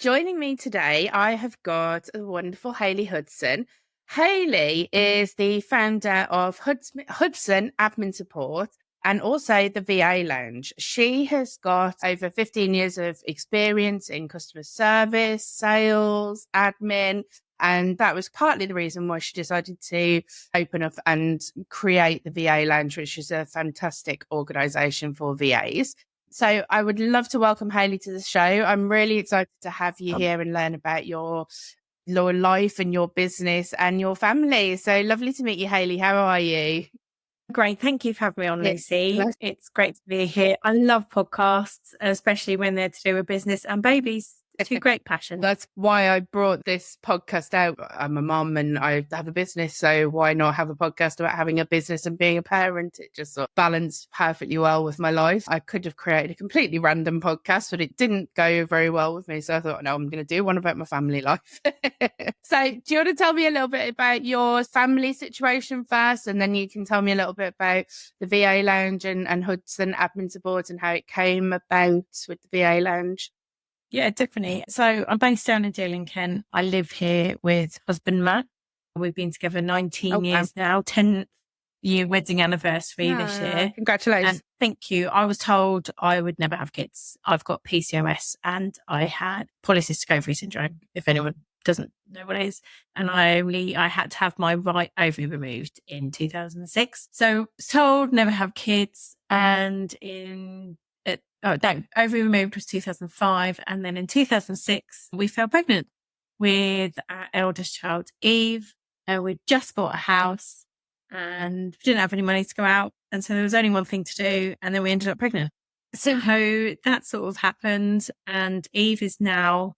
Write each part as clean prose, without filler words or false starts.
joining me today, I have got the wonderful Hayley Hudson. Hayley is the founder of Hudson Admin Support and also the VA Lounge. She has got over 15 years of experience in customer service, sales, admin, and that was partly the reason why she decided to open up and create the VA Lounge, which is a fantastic organisation for VAs. So I would love to welcome Hayley to the show. I'm really excited to have you here and learn about your life and your business and your family. So lovely to meet you, Hayley. How are you? Great. Thank you for having me on, Lucy. It's great to be here. I love podcasts, especially when they're to do with business and babies. Two great passions. That's why I brought this podcast out. I'm a mum and I have a business, so why not have a podcast about having a business and being a parent? It just sort of balanced perfectly well with my life. I could have created a completely random podcast, but it didn't go very well with me. So I thought, no, I'm going to do one about my family life. So do you want to tell me a little bit about your family situation first? And then you can tell me a little bit about the VA Lounge and Hudson Admin Support and how it came about with the VA Lounge. Yeah, definitely. So I'm based down in Deal in Kent. I live here with husband Matt. We've been together 19 years now, 10-year wedding anniversary this year. Congratulations. And thank you. I was told I would never have kids. I've got PCOS and I had polycystic ovary syndrome, if anyone doesn't know what it is. And I had to have my right ovary removed in 2006. So told never have kids. And ovary removed was 2005. And then in 2006, we fell pregnant with our eldest child, Eve. We'd just bought a house and didn't have any money to go out. And so there was only one thing to do. And then we ended up pregnant. So that sort of happened. And Eve is now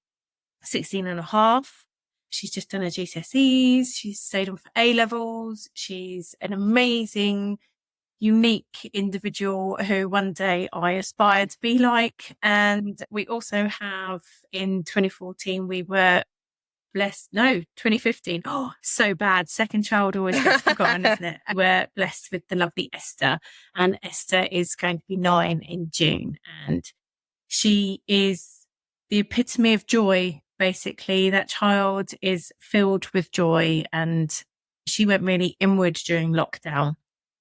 16 and a half. She's just done her GCSEs. She's stayed on for A-levels. She's an amazing, unique individual who one day I aspire to be like. And we also have in 2014, we were blessed. No, 2015. Oh, so bad. Second child always gets forgotten, isn't it? We're blessed with the lovely Esther, and Esther is going to be 9 in June. And she is the epitome of joy. Basically, that child is filled with joy, and she went really inward during lockdown.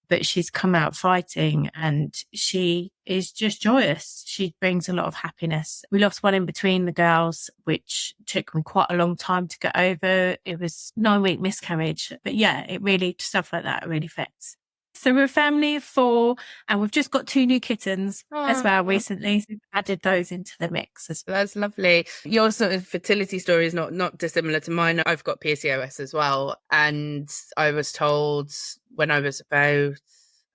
But she's come out fighting and she is just joyous. She brings a lot of happiness. We lost one in between the girls, which took me quite a long time to get over. It was 9-week miscarriage. But yeah, stuff like that really affects. So we're a family of 4 and we've just got 2 new kittens as well recently. So we've added those into the mix as well. That's lovely. Your sort of fertility story is not dissimilar to mine. I've got PCOS as well. And I was told when I was about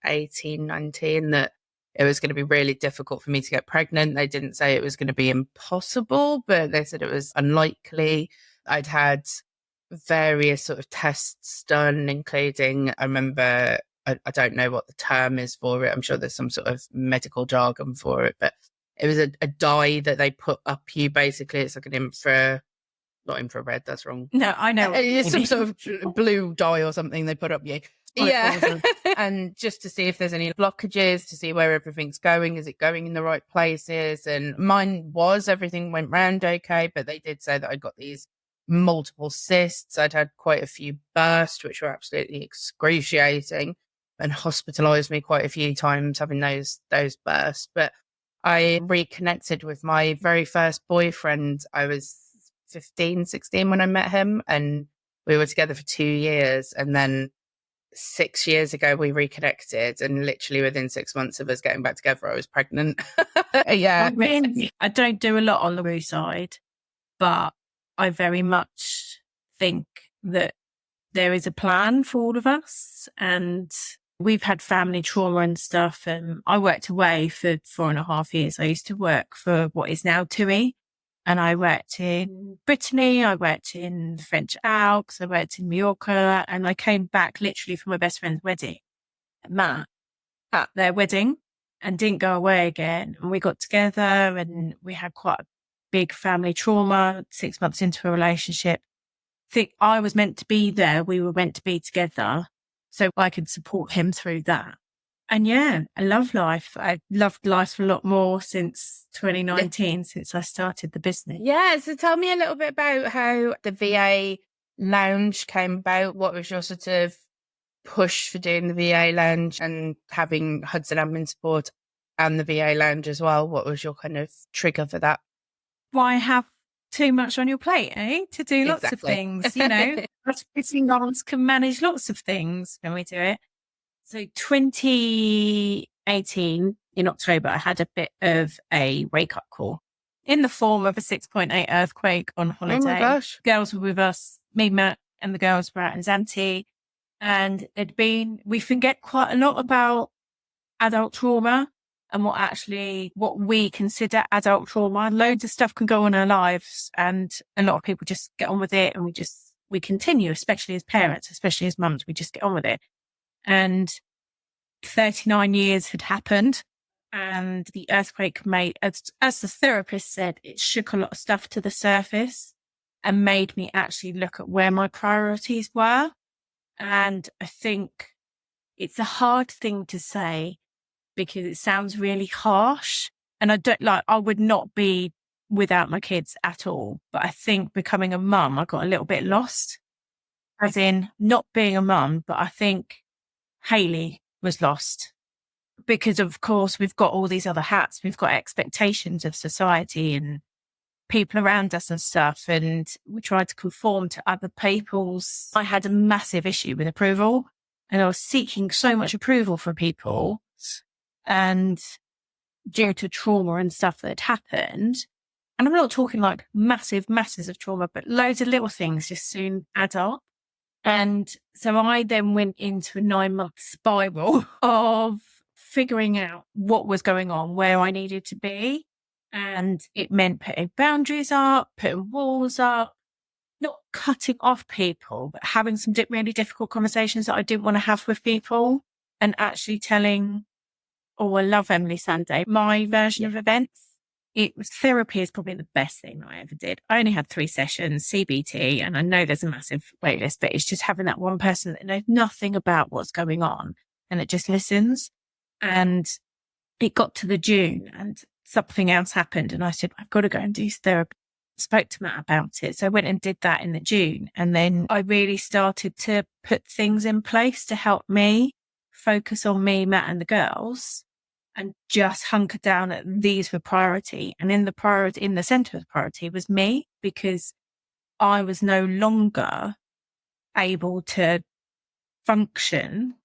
18, 19 that it was going to be really difficult for me to get pregnant. They didn't say it was going to be impossible, but they said it was unlikely. I'd had various sort of tests done, including, I remember, I don't know what the term is for it. I'm sure there's some sort of medical jargon for it, but it was a dye that they put up you. Basically, it's like an not infrared, that's wrong. No, I know. It's some sort of blue dye or something they put up you. Yeah. And just to see if there's any blockages, to see where everything's going. Is it going in the right places? And mine everything went round okay, but they did say that I got these multiple cysts. I'd had quite a few bursts, which were absolutely excruciating and hospitalized me quite a few times having those bursts. But I reconnected with my very first boyfriend. I was 15, 16 when I met him, and we were together for 2 years. And then 6 years ago, we reconnected, and literally within 6 months of us getting back together, I was pregnant. Yeah. I don't do a lot on the woo side, but I very much think that there is a plan for all of us, and we've had family trauma and stuff. And I worked away for 4.5 years. I used to work for what is now TUI. And I worked in Brittany, I worked in the French Alps, I worked in Mallorca, and I came back literally from my best friend's wedding, Matt, at their wedding, and didn't go away again. And we got together and we had quite a big family trauma 6 months into a relationship. I think I was meant to be there. We were meant to be together so I could support him through that. And yeah, I love life. I've loved life a lot more since 2019, since I started the business. Yeah. So tell me a little bit about how the VA lounge came about. What was your sort of push for doing the VA lounge and having Hudson Admin Support and the VA lounge as well? What was your kind of trigger for that? Why have too much on your plate, to do lots of things, us busy moms can manage lots of things when we do it. So 2018 in October, I had a bit of a wake-up call in the form of a 6.8 earthquake on holiday. Oh my gosh. Girls were with us, me, Matt, and the girls were out in Zante. And we forget quite a lot about adult trauma and what we consider adult trauma. Loads of stuff can go on in our lives, and a lot of people just get on with it, and we continue, especially as parents, especially as mums, we just get on with it. And 39 years had happened, and the earthquake made, as the therapist said, it shook a lot of stuff to the surface and made me actually look at where my priorities were. And I think it's a hard thing to say because it sounds really harsh, and I would not be without my kids at all. But I think becoming a mum, I got a little bit lost, as in not being a mum, but I think Hayley was lost because, of course, we've got all these other hats. We've got expectations of society and people around us and stuff, and we tried to conform to other people's. I had a massive issue with approval, and I was seeking so much approval from people, and due to trauma and stuff that had happened, and I'm not talking like massive masses of trauma, but loads of little things just soon add up. And so I then went into a 9-month spiral of figuring out what was going on, where I needed to be. And it meant putting boundaries up, putting walls up, not cutting off people, but having some really difficult conversations that I didn't want to have with people, and actually telling, I love Emily Sunday, my version of events. Therapy is probably the best thing I ever did. I only had 3 sessions, CBT, and I know there's a massive wait list, but it's just having that one person that knows nothing about what's going on and it just listens. And it got to the June and something else happened, and I said, I've got to go and do therapy. Spoke to Matt about it. So I went and did that in the June. And then I really started to put things in place to help me focus on me, Matt, and the girls, and just hunker down at these were priority. And in the center of the priority was me, because I was no longer able to function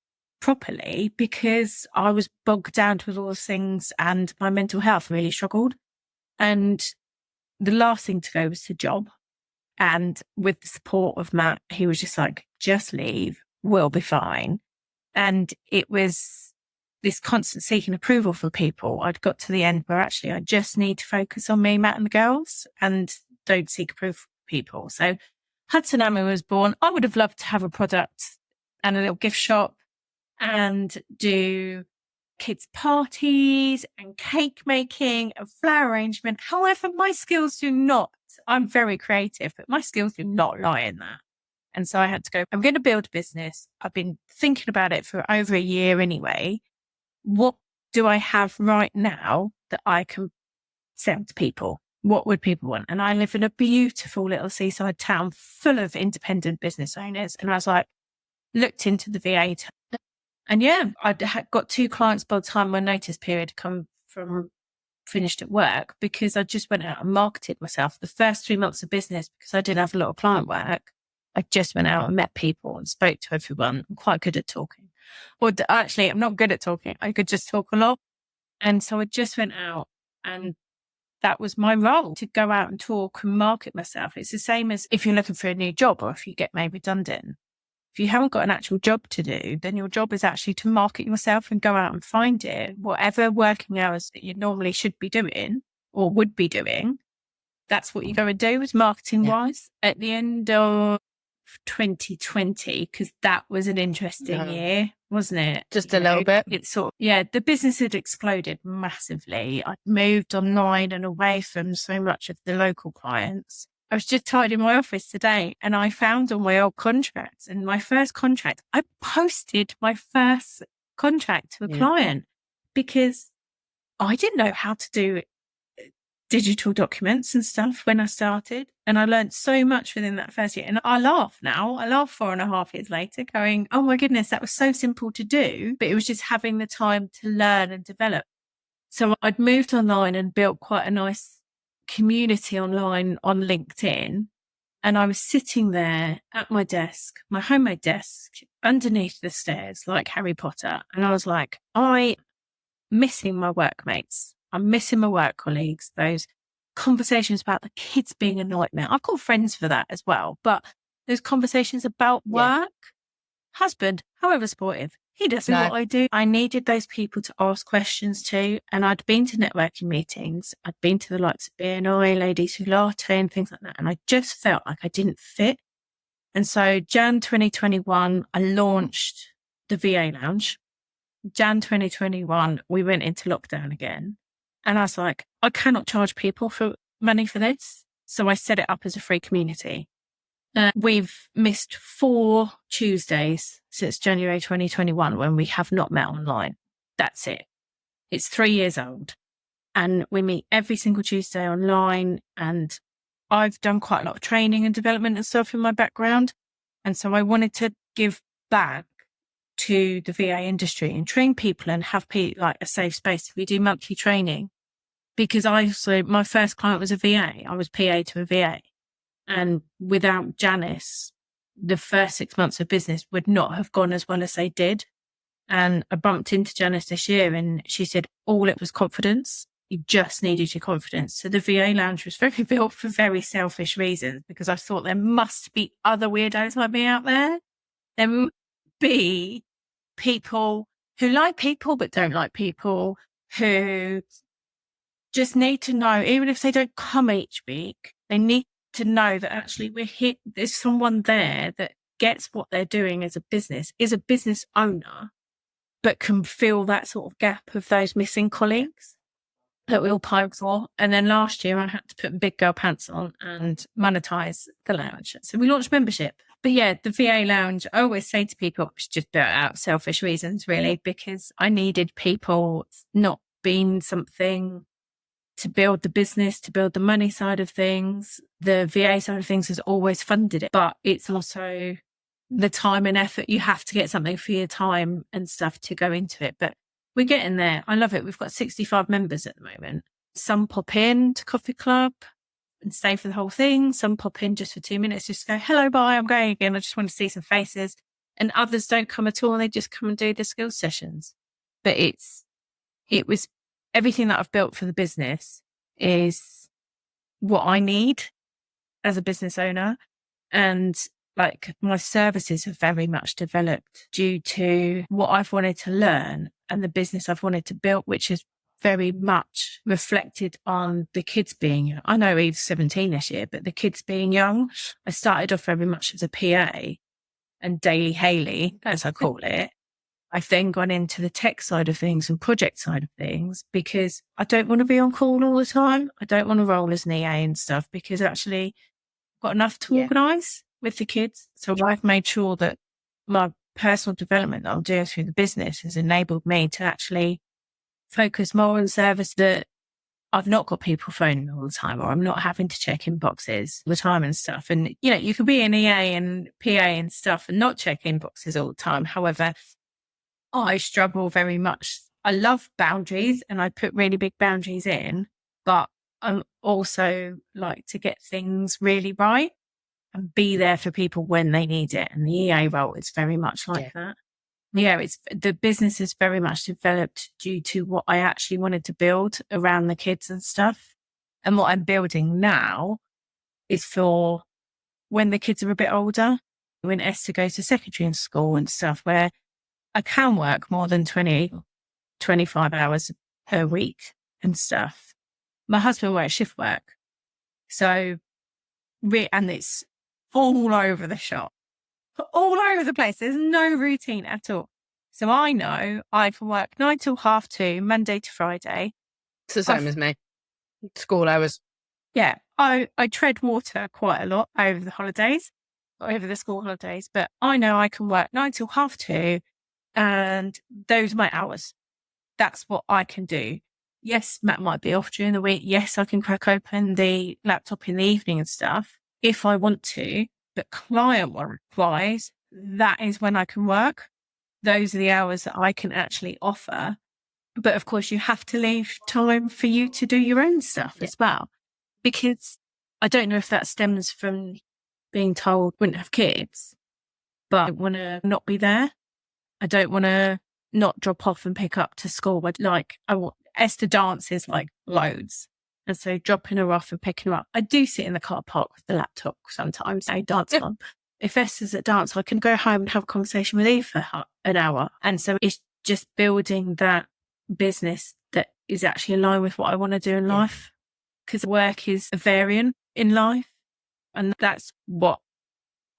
properly because I was bogged down with all the things, and my mental health really struggled. And the last thing to go was the job. And with the support of Matt, he was just like, just leave, we'll be fine. And it was this constant seeking approval for people. I'd got to the end where actually I just need to focus on me, Matt, and the girls, and don't seek approval from people. So Hudson Admin was born. I would have loved to have a product and a little gift shop and do kids' parties and cake making and flower arrangement. However, my skills do not. I'm very creative, but my skills do not lie in that. And so I had to go, I'm going to build a business. I've been thinking about it for over a year anyway. What do I have right now that I can sell to people? What would people want? And I live in a beautiful little seaside town full of independent business owners. And I was like, looked into the VA. And yeah, I'd got 2 clients by the time my notice period finished at work, because I just went out and marketed myself. The first 3 months of business, because I didn't have a lot of client work, I just went out and met people and spoke to everyone. I'm quite good at talking. Or actually, I'm not good at talking. I could just talk a lot. And so I just went out, and that was my role, to go out and talk and market myself. It's the same as if you're looking for a new job, or if you get made redundant. If you haven't got an actual job to do, then your job is actually to market yourself and go out and find it. Whatever working hours that you normally should be doing or would be doing, that's what you go and do, is marketing wise. At the end of 2020, because that was an interesting year, wasn't it? Just a little bit. It's the business had exploded massively. I'd moved online and away from so much of the local clients. I was just tidying my office today, and I found all my old contracts. And my first contract, I posted my first contract to a client, because I didn't know how to do digital documents and stuff when I started. And I learned so much within that first year. And I laugh now. I laugh 4.5 years later going, oh my goodness, that was so simple to do. But it was just having the time to learn and develop. So I'd moved online and built quite a nice community online on LinkedIn. And I was sitting there at my desk, my homemade desk, underneath the stairs like Harry Potter. And I was like, I'm missing my workmates. I'm missing my work colleagues, those conversations about the kids being a nightmare. I've got friends for that as well. But those conversations about work, husband, however supportive, he does what I do. I needed those people to ask questions to. And I'd been to networking meetings. I'd been to the likes of BNI, Ladies Who Latte and things like that. And I just felt like I didn't fit. And so Jan 2021, I launched the VA Lounge. Jan 2021, we went into lockdown again. And I was like, I cannot charge people for money for this. So I set it up as a free community. We've missed 4 Tuesdays since January 2021 when we have not met online. That's it. It's 3 years old. And we meet every single Tuesday online. And I've done quite a lot of training and development and stuff in my background. And so I wanted to give back to the VA industry and train people and have like a safe space. We do monthly training because my first client was a VA. I was PA to a VA. And without Janice, the first 6 months of business would not have gone as well as they did. And I bumped into Janice this year and she said, all it was confidence. You just needed your confidence. So the VA Lounge was very built for very selfish reasons because I thought there must be other weirdos like me out there. There must be people who like people but don't like people, who just need to know, even if they don't come each week, they need to know that actually we're here. There's someone there that gets what they're doing as a business, is a business owner, but can fill that sort of gap of those missing colleagues that we all pine for. And then last year I had to put big girl pants on and monetize the lounge. So we launched membership. But yeah, the VA Lounge, I always say to people, it's just built out of selfish reasons, really, because I needed people, not being something to build the business, to build the money side of things. The VA side of things has always funded it, but it's also the time and effort. You have to get something for your time and stuff to go into it. But we're getting there. I love it. We've got 65 members at the moment. Some pop in to Coffee Club and stay for the whole thing. Some pop in just for 2 minutes, just go, hello, bye, I'm going again. I just want to see some faces. And others don't come at all. And they just come and do the skills sessions. But it was everything that I've built for the business is what I need as a business owner. And like my services have very much developed due to what I've wanted to learn and the business I've wanted to build, which is very much reflected on the kids being young. I know Eve's 17 this year, but the kids being young, I started off very much as a PA and daily Hayley, as I call it. I've then gone into the tech side of things and project side of things because I don't want to be on call all the time. I don't want to roll as an EA and stuff because actually I've got enough to organise with the kids. So I've made sure that my personal development that I'm doing through the business has enabled me to actually focus more on service, that I've not got people phoning all the time, or I'm not having to check inboxes all the time and stuff. And, you know, you could be an EA and PA and stuff and not check inboxes all the time. However, I struggle very much. I love boundaries and I put really big boundaries in, but I also like to get things really right and be there for people when they need it. And the EA role is very much like that. Yeah, the business is very much developed due to what I actually wanted to build around the kids and stuff. And what I'm building now is for when the kids are a bit older, when Esther goes to secondary school and stuff, where I can work more than 20, 25 hours per week and stuff. My husband works shift work. So, and it's all over the shop, all over the place. There's no routine at all. So I know I can work 9 till 2:30, Monday to Friday. It's the same as me. School hours. Yeah. I tread water quite a lot over the school holidays, but I know I can work 9 till 2:30 And those are my hours. That's what I can do. Yes, Matt might be off during the week. Yes, I can crack open the laptop in the evening and stuff if I want to. But client work wise, that is when I can work. Those are the hours that I can actually offer. But of course, you have to leave time for you to do your own stuff as well. Because I don't know if that stems from being told wouldn't have kids, but I want to not be there. I don't want to not drop off and pick up to school. Esther dances like loads. And so dropping her off and picking her up. I do sit in the car park with the laptop sometimes. I dance on. If Esther's at dance, I can go home and have a conversation with Eve for an hour. And so it's just building that business that is actually in line with what I want to do in life. Because work is a variant in life. And that's what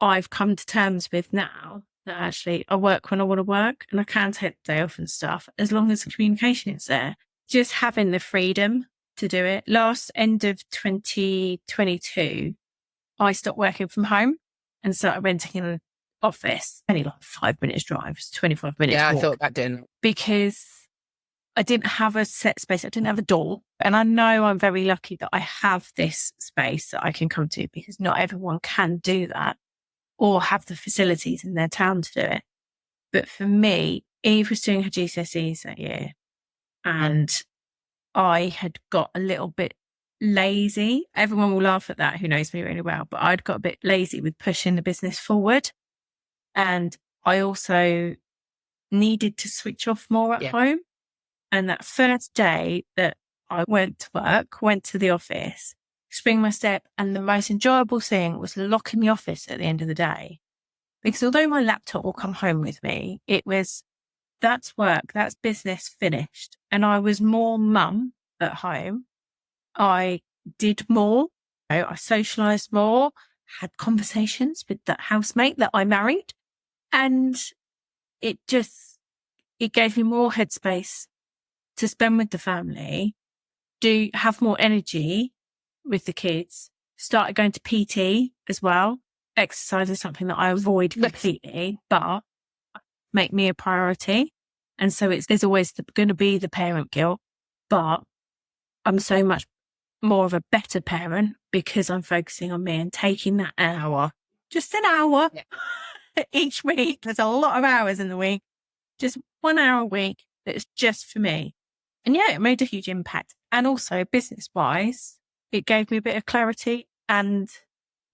I've come to terms with now. That actually I work when I want to work and I can take the day off and stuff as long as the communication is there. Just having the freedom to do it. Last end of 2022, I stopped working from home and started renting an office. Only like 5 minutes drive, it's 25 minutes walk. I thought that didn't. Because I didn't have a set space. I didn't have a door. And I know I'm very lucky that I have this space that I can come to because not everyone can do that or have the facilities in their town to do it. But for me, Eve was doing her GCSEs that year and I had got a little bit lazy. Everyone will laugh at that who knows me really well, but I'd got a bit lazy with pushing the business forward. And I also needed to switch off more at home. And that first day that I went to work, went to the office, spring my step, and the most enjoyable thing was locking the office at the end of the day. Because although my laptop will come home with me, that's work, that's business finished. And I was more mum at home. I did more. I socialised more, had conversations with that housemate that I married. And it gave me more headspace to spend with the family, have more energy with the kids, started going to PT as well. Exercise is something that I avoid completely, but make me a priority. And so there's always going to be the parent guilt, but I'm so much more of a better parent because I'm focusing on me and taking that hour, just an hour each week. There's a lot of hours in the week, just 1 hour a week that's just for me. And it made a huge impact. And also business wise, it gave me a bit of clarity and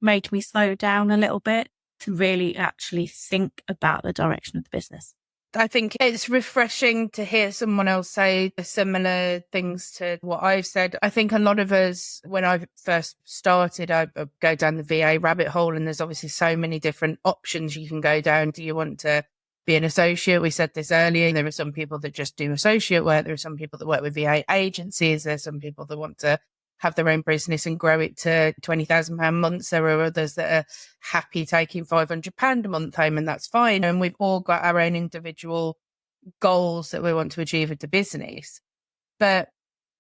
made me slow down a little bit to really actually think about the direction of the business. I think it's refreshing to hear someone else say similar things to what I've said. I think a lot of us, when I first started, I go down the VA rabbit hole and there's obviously so many different options you can go down. Do you want to be an associate? We said this earlier. There are some people that just do associate work. There are some people that work with VA agencies. There's some people that want to have their own business and grow it to £20,000 months. There are others that are happy taking £500 a month home, and that's fine. And we've all got our own individual goals that we want to achieve with the business. But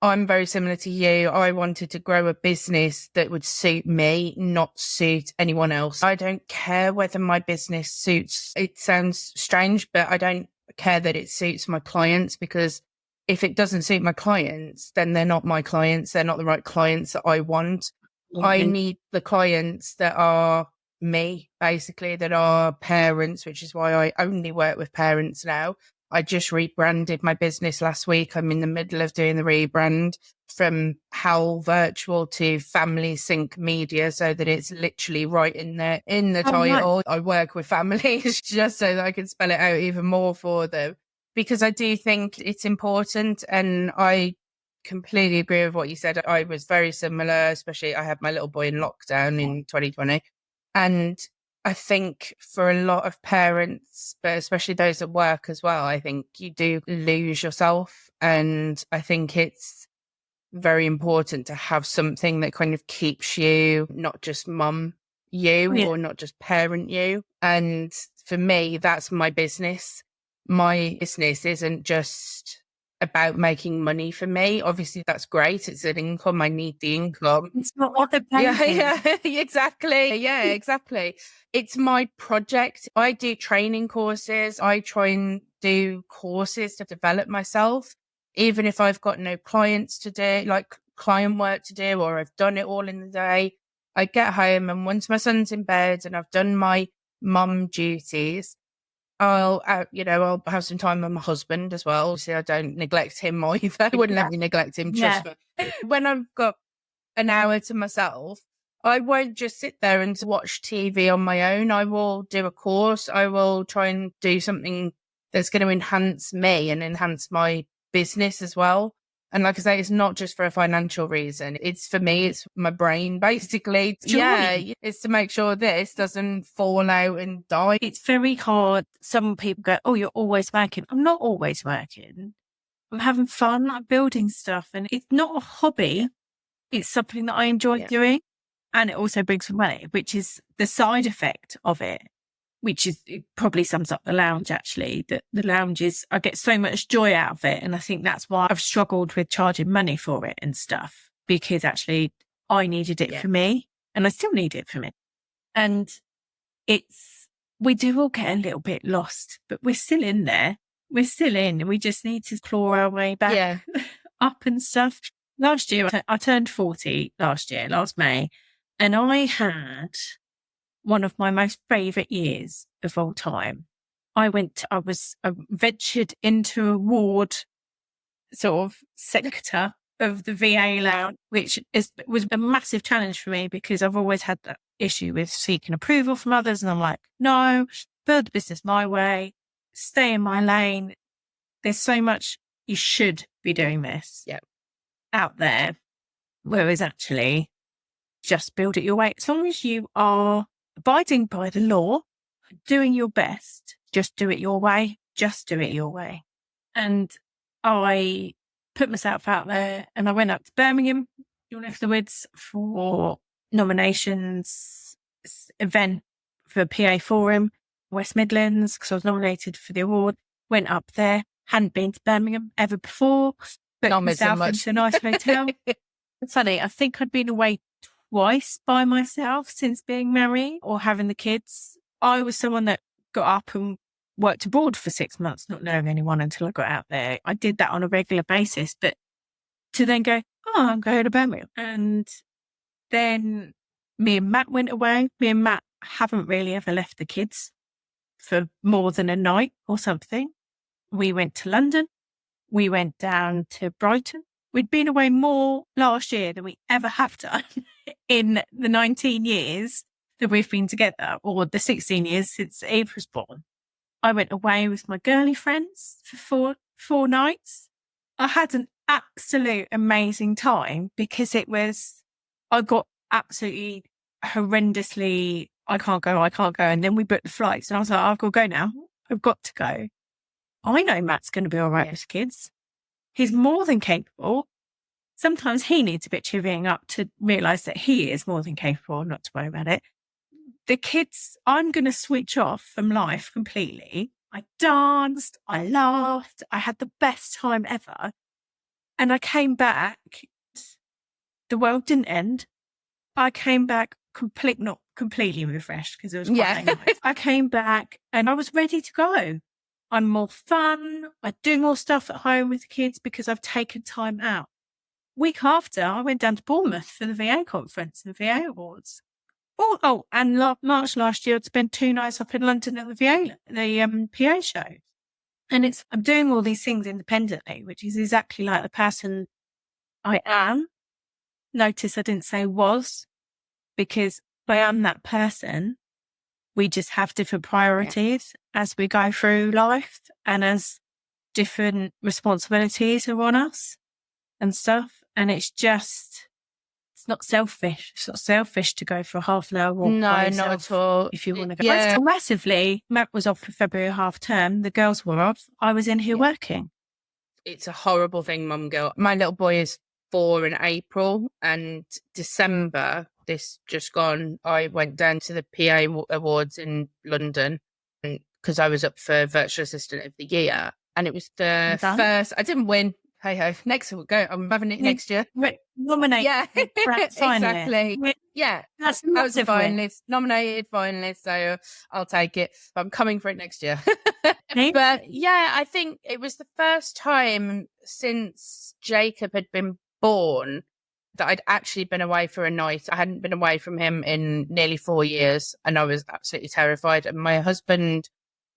I'm very similar to you. I wanted to grow a business that would suit me, not suit anyone else. I don't care whether my business suits, it sounds strange, but I don't care that it suits my clients, because if it doesn't suit my clients, then they're not my clients. They're not the right clients that I want. Mm-hmm. I need the clients that are me, basically, that are parents, which is why I only work with parents now. I just rebranded my business last week. I'm in the middle of doing the rebrand from Howl Virtual to Family Sync Media, so that it's literally right in the title. Right. I work with families just so that I can spell it out even more for them, because I do think it's important. And I completely agree with what you said. I was very similar, especially I had my little boy in lockdown in 2020. And I think for a lot of parents, but especially those at work as well, I think you do lose yourself. And I think it's very important to have something that kind of keeps you, not just mum you or not just parent you. And for me, that's my business. My business isn't just about making money for me. Obviously, that's great. It's an income. I need the income. It's not what they're paying. Yeah, exactly. Yeah, exactly. It's my project. I do training courses. I try and do courses to develop myself, even if I've got no clients to do, like client work to do, or I've done it all in the day. I get home, and once my son's in bed and I've done my mum duties, I'll have some time with my husband as well. Obviously, I don't neglect him either. I wouldn't let me neglect him. Trust me. When I've got an hour to myself, I won't just sit there and watch TV on my own. I will do a course. I will try and do something that's going to enhance me and enhance my business as well. And like I say, it's not just for a financial reason. It's for me, it's my brain, basically. Joy. Yeah, it's to make sure this doesn't fall out and die. It's very hard. Some people go, oh, you're always working. I'm not always working. I'm having fun. I'm building stuff. And it's not a hobby. It's something that I enjoy doing. And it also brings some money, which is the side effect of it, which is, it probably sums up the lounge, actually. The lounge is, I get so much joy out of it. And I think that's why I've struggled with charging money for it and stuff, because actually I needed it for me, and I still need it for me. And we do all get a little bit lost, but we're still in there. We're still in, and we just need to claw our way back up and stuff. Last year, I turned 40 last May, and I had one of my most favourite years of all time. I ventured into a ward sort of sector of the VA lounge, which was a massive challenge for me, because I've always had that issue with seeking approval from others. And I'm like, no, build the business my way, stay in my lane. There's so much you should be doing this out there. Whereas actually, just build it your way. As long as you are abiding by the law, doing your best, just do it your way. Just do it your way. And I put myself out there, and I went up to Birmingham, your neck of the woods, for nominations event for PA Forum, West Midlands, because I was nominated for the award. Went up there, hadn't been to Birmingham ever before, booked myself into a nice hotel. Funny, I think I'd been away twice by myself since being married or having the kids. I was someone that got up and worked abroad for 6 months, not knowing anyone until I got out there. I did that on a regular basis, but to then go, oh, I'm going to Birmingham. And then me and Matt went away. Me and Matt haven't really ever left the kids for more than a night or something. We went to London. We went down to Brighton. We'd been away more last year than we ever have done in the 19 years that we've been together, or the 16 years since Eve was born. I went away with my girly friends for four nights. I had an absolute amazing time, because I got absolutely horrendously, I can't go. And then we booked the flights, and I was like, I've got to go now. I've got to go. I know Matt's going to be all right with kids. He's more than capable. Sometimes he needs a bit chivying up to realise that he is more than capable, not to worry about it. The kids, I'm going to switch off from life completely. I danced, I laughed, I had the best time ever. And I came back, the world didn't end. I came back not completely refreshed, because it was quite nice. I came back and I was ready to go. I'm more fun. I do more stuff at home with the kids because I've taken time out. Week after, I went down to Bournemouth for the VA conference and the VA awards. And March last year, I'd spent 2 nights up in London at the PA show. And I'm doing all these things independently, which is exactly like the person I am. Notice I didn't say was, because I am that person. We just have different priorities as we go through life, and as different responsibilities are on us and stuff. And it's not selfish. It's not selfish to go for a half an hour walk. No, not at all. If you want to go. Yeah. Massively. Matt was off for February half term. The girls were off. I was in here working. It's a horrible thing, mum girl. My little boy is 4 in April, and December, this just gone, I went down to the PA awards in London because I was up for Virtual Assistant of the Year. And it was the first, I didn't win. Hey ho, next we'll go. I'm having it next year. Nominated. Yeah, exactly. Yeah, that's I was a massive finalist, nominated finalist, so I'll take it. I'm coming for it next year. win. But yeah, I think it was the first time since Jacob had been born that I'd actually been away for a night. I hadn't been away from him in nearly 4 years, and I was absolutely terrified. And my husband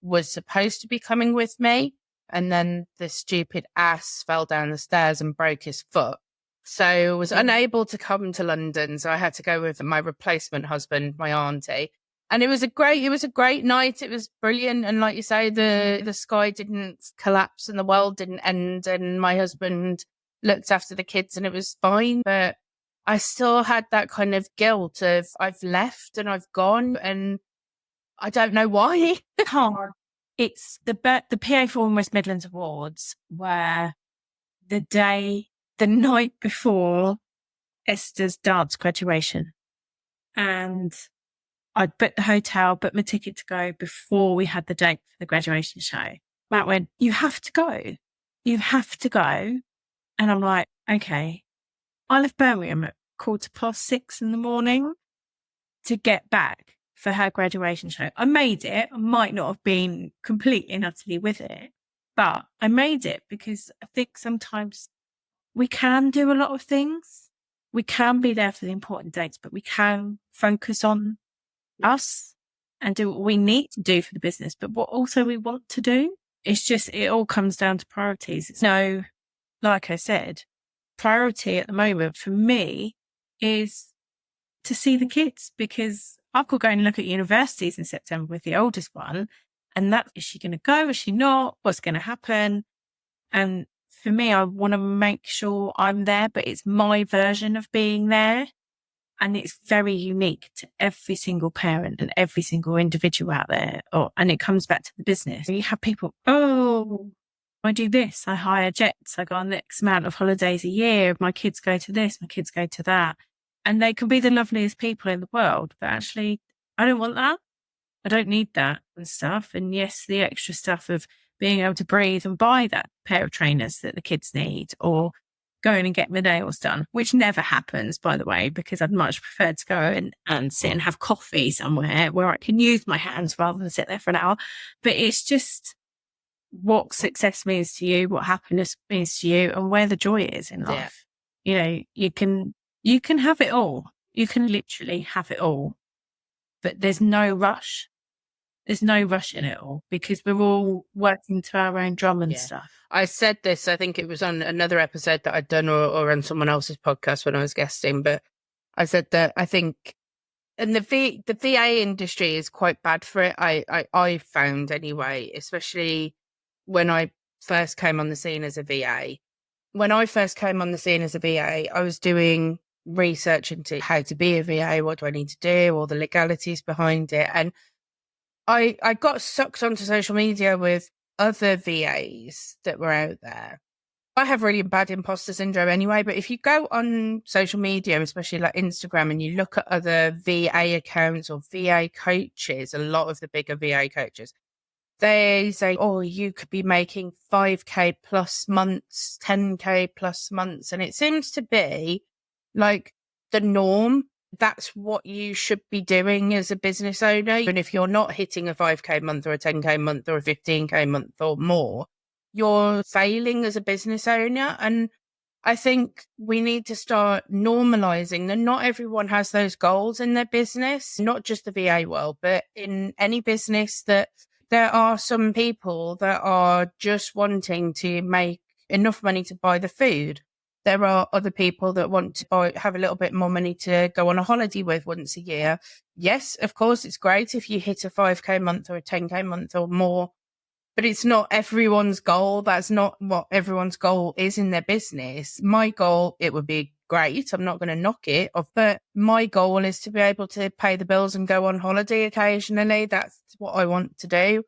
was supposed to be coming with me, and then the stupid ass fell down the stairs and broke his foot. So I was unable to come to London. So I had to go with my replacement husband, my auntie. And it was a great night. It was brilliant. And like you say, the sky didn't collapse and the world didn't end. And my husband looked after the kids and it was fine. But I still had that kind of guilt of I've left and I've gone and I don't know why. It's the PA for West Midlands Awards where the night before Esther's dance graduation, and I'd booked the hotel, booked my ticket to go before we had the date for the graduation show. Matt went, you have to go. You have to go. And I'm like, okay. I left Birmingham at 6:15 in the morning to get back for her graduation show. I made it. I might not have been completely and utterly with it, but I made it because I think sometimes we can do a lot of things. We can be there for the important dates, but we can focus on us and do what we need to do for the business, but what also we want to do. It's just, it all comes down to priorities. It's like I said, priority at the moment for me is to see the kids, because I could go and look at universities in September with the oldest one. And that, is she going to go? Is she not? What's going to happen? And for me, I want to make sure I'm there, but it's my version of being there. And it's very unique to every single parent and every single individual out there. And it comes back to the business. You have people, I do this. I hire jets. I go on X amount of holidays a year. My kids go to this. My kids go to that. And they can be the loveliest people in the world. But actually, I don't want that. I don't need that and stuff. And yes, the extra stuff of being able to breathe and buy that pair of trainers that the kids need, or going and get my nails done, which never happens, by the way, because I'd much prefer to go and sit and have coffee somewhere where I can use my hands rather than sit there for an hour. But it's just what success means to you, what happiness means to you, and where the joy is in life. Yeah. You can have it all. You can literally have it all, but there's no rush. There's no rush in it all because we're all working to our own drum and stuff. I said this, I think it was on another episode that I'd done or on someone else's podcast when I was guesting, but I said that I think, and the VA industry is quite bad for it. I found anyway, especially when I first came on the scene as a VA. When I first came on the scene as a VA, I was doing research into how to be a VA, what do I need to do, all the legalities behind it. And I got sucked onto social media with other VAs that were out there. I have really bad imposter syndrome anyway, but if you go on social media, especially like Instagram, and you look at other VA accounts or VA coaches, a lot of the bigger VA coaches, they say, oh, you could be making 5K plus months, 10K plus months. And it seems to be like the norm. That's what you should be doing as a business owner. And if you're not hitting a 5K month or a 10K month or a 15K month or more, you're failing as a business owner. And I think we need to start normalizing that not everyone has those goals in their business, not just the VA world, but in any business, that there are some people that are just wanting to make enough money to buy the food. There are other people that want to have a little bit more money to go on a holiday with once a year. Yes, of course, it's great if you hit a 5K month or a 10K month or more, but it's not everyone's goal. That's not what everyone's goal is in their business. My goal, it would be great. I'm not going to knock it, but my goal is to be able to pay the bills and go on holiday occasionally. That's what I want to do.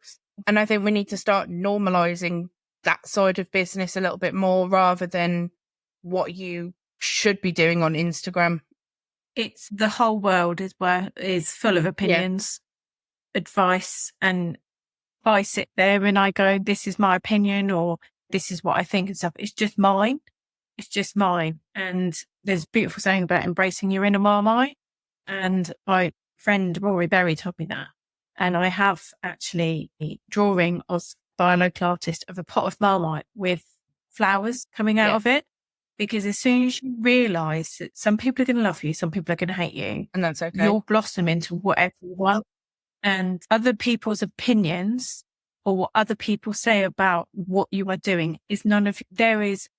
And I think we need to start normalizing that side of business a little bit more rather than what you should be doing on Instagram. It's the whole world is full of opinions, advice, and I sit there and I go, this is my opinion, or this is what I think and stuff. It's just mine. It's just mine. And there's a beautiful saying about embracing your inner Marmite. And my friend Rory Berry told me that. And I have actually a drawing by a local artist of a pot of Marmite with flowers coming out of it. Because as soon as you realise that some people are going to love you, some people are going to hate you, and that's okay, you'll blossom into whatever you want. And other people's opinions or what other people say about what you are doing is there is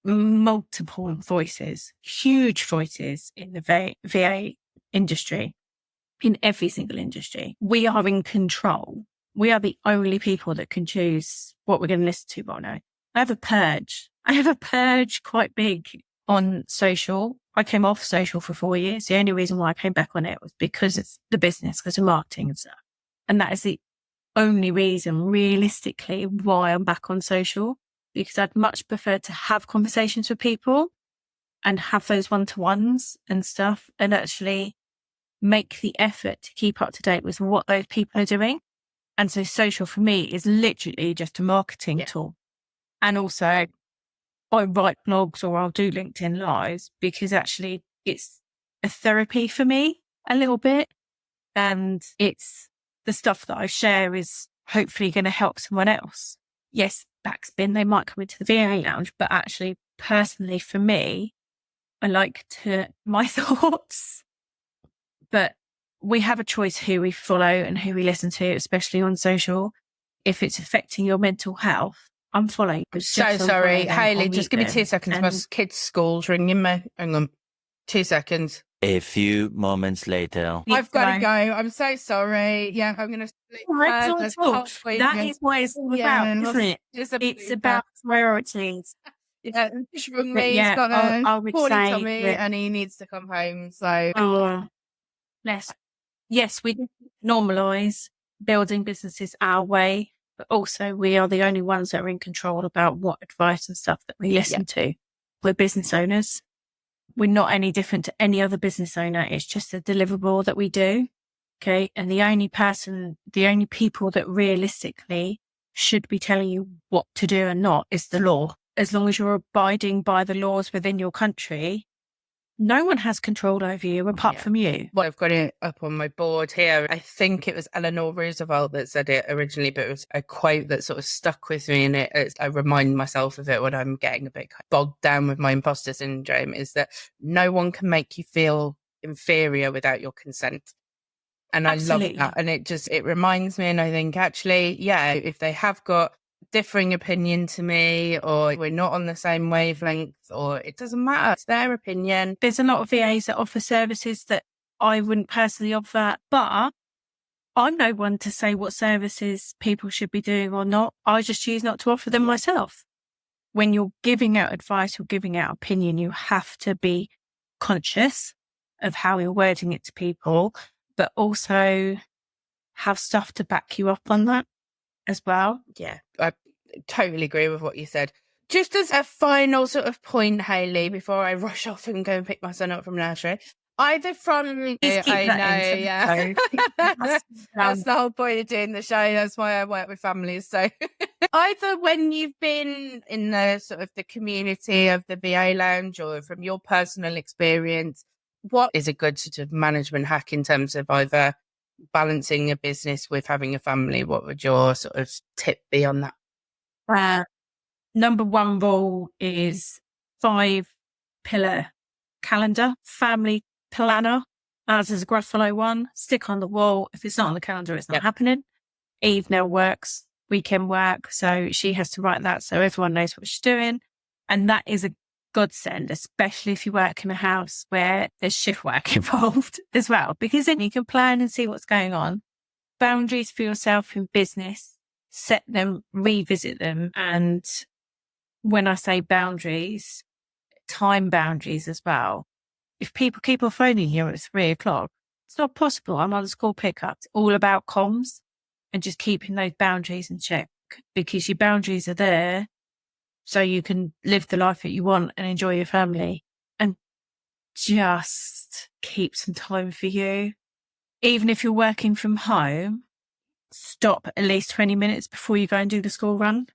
multiple voices, huge voices in the VA industry, in every single industry. We are in control. We are the only people that can choose what we're going to listen to right now. I have a purge quite big on social. I came off social for 4 years. The only reason why I came back on it was because it's the business, because of marketing and stuff. And that is the only reason realistically why I'm back on social, because I'd much prefer to have conversations with people and have those one-to-ones and stuff and actually make the effort to keep up to date with what those people are doing. And so social for me is literally just a marketing tool. And also I write blogs or I'll do LinkedIn Lives because actually it's a therapy for me a little bit. And it's the stuff that I share is hopefully going to help someone else. Yes, backspin, they might come into the VA lounge, but actually personally for me, I like my thoughts, but we have a choice who we follow and who we listen to, especially on social. If it's affecting your mental health, I'm following. So sorry, Hayley, just give me 2 seconds. My kids' school's ringing me. Hang on. 2 seconds. A few moments later. I've got to go. I'm so sorry. Yeah, I'm going to... That is what it's all about, isn't it? It's about priorities. Yeah, he's rung me. He's got a poorly tummy and he needs to come home. So, yes, we normalise building businesses our way, but also we are the only ones that are in control about what advice and stuff that we listen to. We're business owners. We're not any different to any other business owner. It's just a deliverable that we do. Okay. And the only people that realistically should be telling you what to do and not is the law. As long as you're abiding by the laws within your country, no one has control over you apart from you. Well, I've got it up on my board here. I think it was Eleanor Roosevelt that said it originally, but it was a quote that sort of stuck with me. And I remind myself of it when I'm getting a bit bogged down with my imposter syndrome, is that no one can make you feel inferior without your consent. And Absolutely. I love that. And it reminds me, and I think actually, if they have got differing opinion to me, or we're not on the same wavelength, or it doesn't matter, it's their opinion. There's a lot of VAs that offer services that I wouldn't personally offer, but I'm no one to say what services people should be doing or not. I just choose not to offer them myself. When you're giving out advice or giving out opinion, you have to be conscious of how you're wording it to people, but also have stuff to back you up on that as well. Yeah, I totally agree with what you said. Just as a final sort of point, Hayley, before I rush off and go and pick my son up from nursery, either from... That's the whole point of doing the show. That's why I work with families. So either when you've been in the sort of the community of the VA lounge or from your personal experience, what is a good sort of management hack in terms of either balancing a business with having a family? What would your sort of tip be on that? Number one rule is 5-pillar calendar, family planner. Ours is a Gruffalo one. Stick on the wall. If it's not on the calendar, it's not happening. Eve now works weekend work, so she has to write that so everyone knows what she's doing. And that is a godsend, especially if you work in a house where there's shift work involved as well, because then you can plan and see what's going on. Boundaries for yourself in business, set them, revisit them. And when I say boundaries, time boundaries as well. If people keep on phoning you at 3:00, it's not possible. I'm on the school pickup. It's all about comms and just keeping those boundaries in check, because your boundaries are there so you can live the life that you want and enjoy your family, and just keep some time for you. Even if you're working from home, stop at least 20 minutes before you go and do the school run.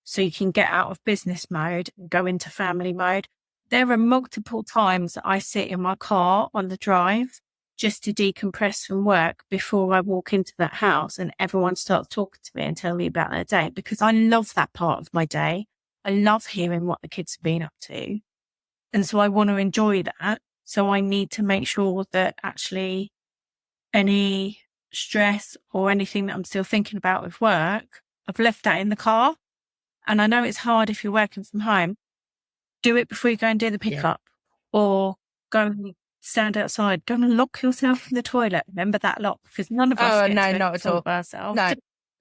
So you can get out of business mode and go into family mode. There are multiple times that I sit in my car on the drive just to decompress from work before I walk into that house and everyone starts talking to me and telling me about their day, because I love that part of my day. I love hearing what the kids have been up to. And so I want to enjoy that. So I need to make sure that actually any stress or anything that I'm still thinking about with work, I've left that in the car. And I know it's hard if you're working from home. Do it before you go and do the pickup, or go and stand outside. Go and lock yourself in the toilet. Remember that lock, because none of us get to not at all. Ourselves. No,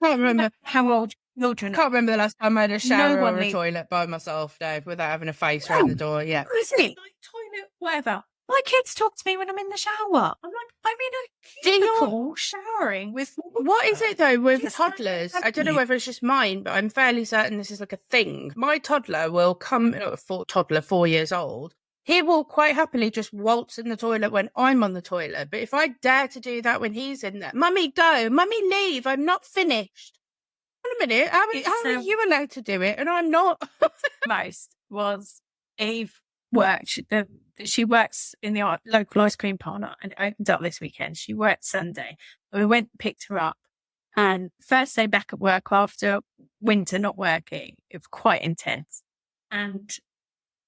can't remember how old children. Can't remember the last time I had a shower No one or a needs- toilet by myself, Dave, without having a face around the door. Yeah. Honestly, like toilet, whatever. My kids talk to me when I'm in the shower. I'm like, I'm in a Do you- cubicle showering with. What is it though with Yes, toddlers? I don't know absolutely. whether it's just mine, but I'm fairly certain this is like a thing. My toddler will come, toddler 4 years old. He will quite happily just waltz in the toilet when I'm on the toilet. But if I dare to do that when he's in there, Mummy, go, Mummy, leave. I'm not finished. Wait a minute. How are you allowed to do it? And I'm not. Most was Eve worked. She works in the local ice cream parlour, and it opened up this weekend. She worked Sunday. We went and picked her up, and first day back at work after winter not working, it was quite intense. And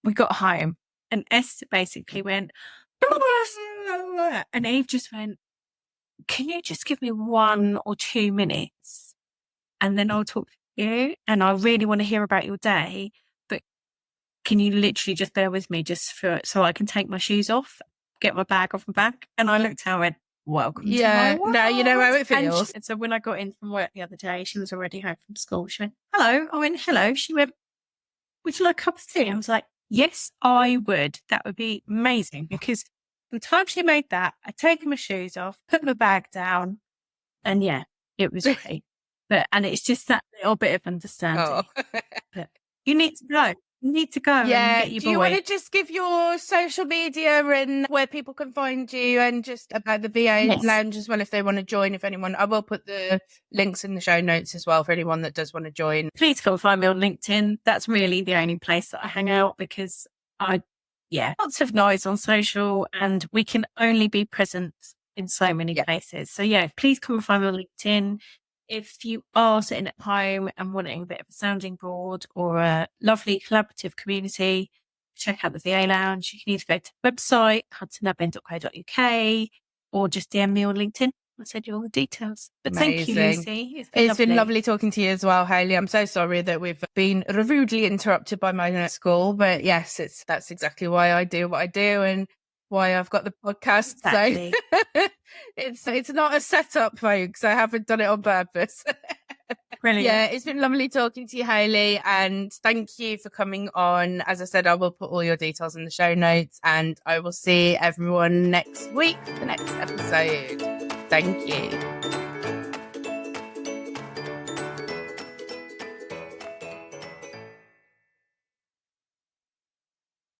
we got home, and Esther basically went, and Eve just went, can you just give me 1 or 2 minutes and then I'll talk to you, and I really want to hear about your day, but can you literally just bear with me just so I can take my shoes off, get my bag off my back? And I looked at her and went, welcome to my world. Now you know how it feels. And so when I got in from work the other day, she was already home from school. She went, hello. I went, hello. She went, would you like a cup of tea? I was like, yes, I would. That would be amazing, because the time she made that, I'd taken my shoes off, put my bag down, and yeah, it was great. And it's just that little bit of understanding. Oh. But you need to go. You need to go and get your Do you boy. want to just give your social media and where people can find you, and just about the VA Lounge as well, if they want to join? If anyone, I will put the links in the show notes as well for anyone that does want to join. Please come find me on LinkedIn. That's really the only place that I hang out, because lots of noise on social, and we can only be present in so many places. So please come and find me on LinkedIn. If you are sitting at home and wanting a bit of a sounding board or a lovely collaborative community, check out the VA Lounge. You can either go to the website, hudsonadmin.co.uk, or just DM me on LinkedIn. I'll send you all the details. But thank you, Lucy. It's been lovely talking to you as well, Hayley. I'm so sorry that we've been rudely interrupted by my school, but yes, that's exactly why I do what I do and why I've got the podcast. Exactly. So it's not a setup, folks. I haven't done it on purpose. Brilliant. Yeah, it's been lovely talking to you, Hayley, and thank you for coming on. As I said, I will put all your details in the show notes, and I will see everyone next week for the next episode. Thank you.